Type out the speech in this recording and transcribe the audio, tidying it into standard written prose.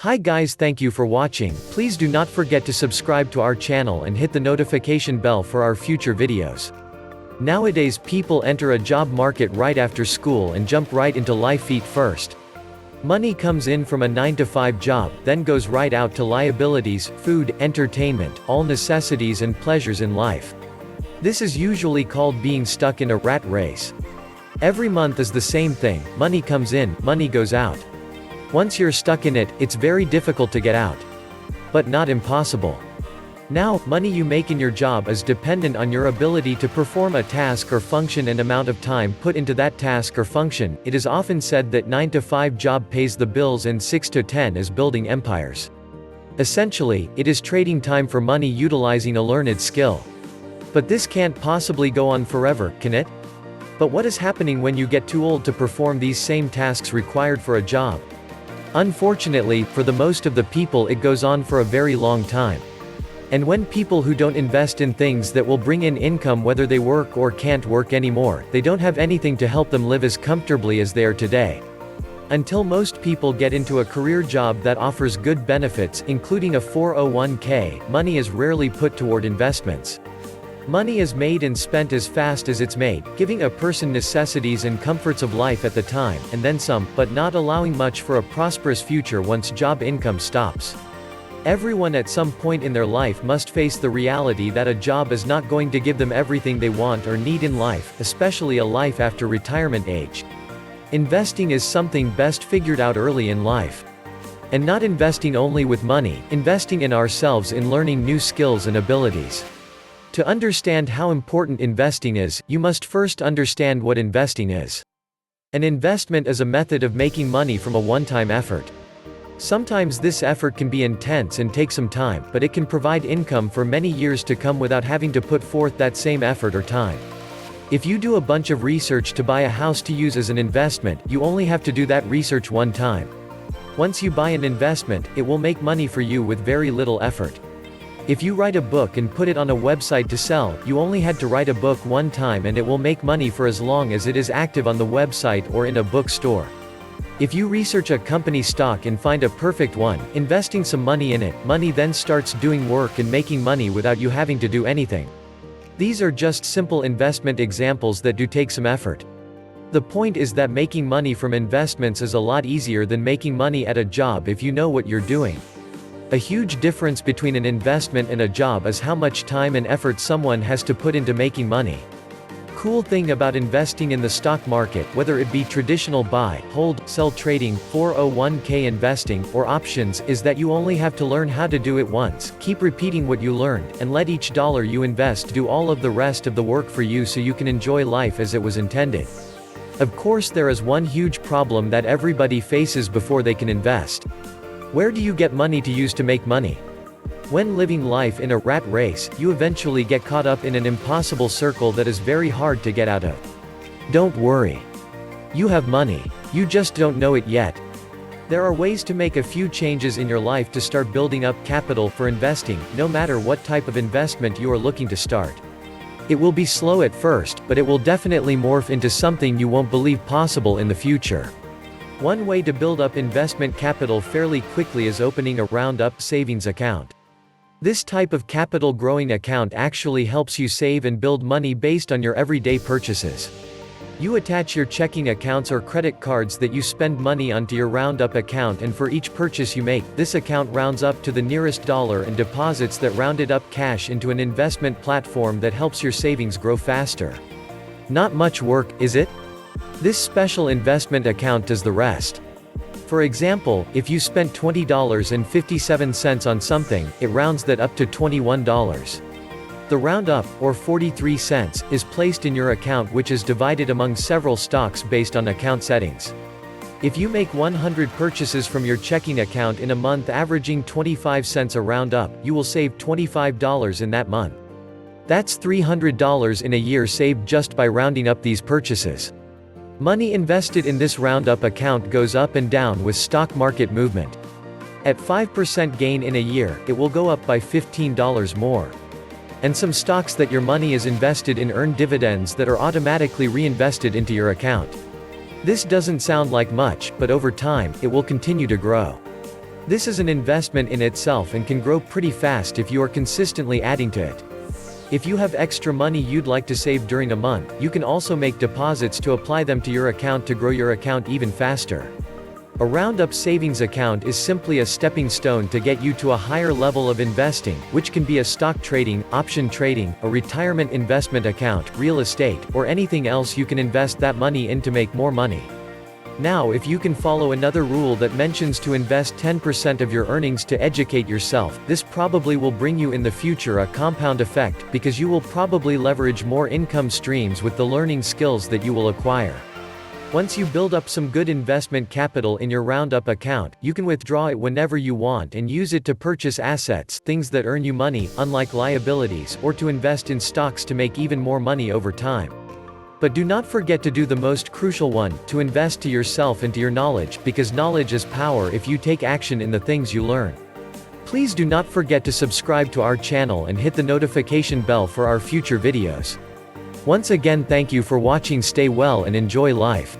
Hi guys, thank you for watching. Please do not forget to subscribe to our channel and hit the notification bell for our future videos. Nowadays people enter a job market right after school and jump right into life feet first. Money comes in from a 9-to-5 job, then goes right out to liabilities, food, entertainment, all necessities and pleasures in life. This is usually called being stuck in a rat race. Every month is the same thing, money comes in, money goes out. Once you're stuck in it, it's very difficult to get out. But not impossible. Now, money you make in your job is dependent on your ability to perform a task or function and amount of time put into that task or function. It is often said that 9-to-5 job pays the bills and 6-to-10 is building empires. Essentially, it is trading time for money utilizing a learned skill. But this can't possibly go on forever, can it? But what is happening when you get too old to perform these same tasks required for a job? Unfortunately, for the most of the people it goes on for a very long time. And when people who don't invest in things that will bring in income whether they work or can't work anymore, they don't have anything to help them live as comfortably as they are today. Until most people get into a career job that offers good benefits, including a 401k, money is rarely put toward investments. Money is made and spent as fast as it's made, giving a person necessities and comforts of life at the time, and then some, but not allowing much for a prosperous future once job income stops. Everyone at some point in their life must face the reality that a job is not going to give them everything they want or need in life, especially a life after retirement age. Investing is something best figured out early in life. And not investing only with money, investing in ourselves in learning new skills and abilities. To understand how important investing is, you must first understand what investing is. An investment is a method of making money from a one-time effort. Sometimes this effort can be intense and take some time, but it can provide income for many years to come without having to put forth that same effort or time. If you do a bunch of research to buy a house to use as an investment, you only have to do that research one time. Once you buy an investment, it will make money for you with very little effort. If you write a book and put it on a website to sell, you only had to write a book one time and it will make money for as long as it is active on the website or in a bookstore. If you research a company stock and find a perfect one, investing some money in it, money then starts doing work and making money without you having to do anything. These are just simple investment examples that do take some effort. The point is that making money from investments is a lot easier than making money at a job if you know what you're doing. A huge difference between an investment and a job is how much time and effort someone has to put into making money. Cool thing about investing in the stock market, whether it be traditional buy, hold, sell trading, 401k investing, or options, is that you only have to learn how to do it once, keep repeating what you learned, and let each dollar you invest do all of the rest of the work for you so you can enjoy life as it was intended. Of course there is one huge problem that everybody faces before they can invest. Where do you get money to use to make money? When living life in a rat race, you eventually get caught up in an impossible circle that is very hard to get out of. Don't worry. You have money. You just don't know it yet. There are ways to make a few changes in your life to start building up capital for investing, no matter what type of investment you are looking to start. It will be slow at first, but it will definitely morph into something you won't believe possible in the future. One way to build up investment capital fairly quickly is opening a round-up savings account. This type of capital growing account actually helps you save and build money based on your everyday purchases. You attach your checking accounts or credit cards that you spend money onto your round-up account, and for each purchase you make, this account rounds up to the nearest dollar and deposits that rounded up cash into an investment platform that helps your savings grow faster. Not much work, is it? This special investment account does the rest. For example, if you spent $20.57 on something, it rounds that up to $21. The roundup, or 43 cents, is placed in your account, which is divided among several stocks based on account settings. If you make 100 purchases from your checking account in a month averaging 25 cents a roundup, you will save $25 in that month. That's $300 in a year saved just by rounding up these purchases. Money invested in this roundup account goes up and down with stock market movement. At 5% gain in a year, it will go up by $15 more. And some stocks that your money is invested in earn dividends that are automatically reinvested into your account. This doesn't sound like much, but over time, it will continue to grow. This is an investment in itself and can grow pretty fast if you are consistently adding to it. If you have extra money you'd like to save during a month, you can also make deposits to apply them to your account to grow your account even faster. A roundup savings account is simply a stepping stone to get you to a higher level of investing, which can be a stock trading, option trading, a retirement investment account, real estate, or anything else you can invest that money in to make more money. Now if you can follow another rule that mentions to invest 10% of your earnings to educate yourself, this probably will bring you in the future a compound effect, because you will probably leverage more income streams with the learning skills that you will acquire. Once you build up some good investment capital in your roundup account, you can withdraw it whenever you want and use it to purchase assets, things that earn you money, unlike liabilities, or to invest in stocks to make even more money over time. But do not forget to do the most crucial one, to invest to yourself and to your knowledge, because knowledge is power if you take action in the things you learn. Please do not forget to subscribe to our channel and hit the notification bell for our future videos. Once again, thank you for watching. Stay well and enjoy life.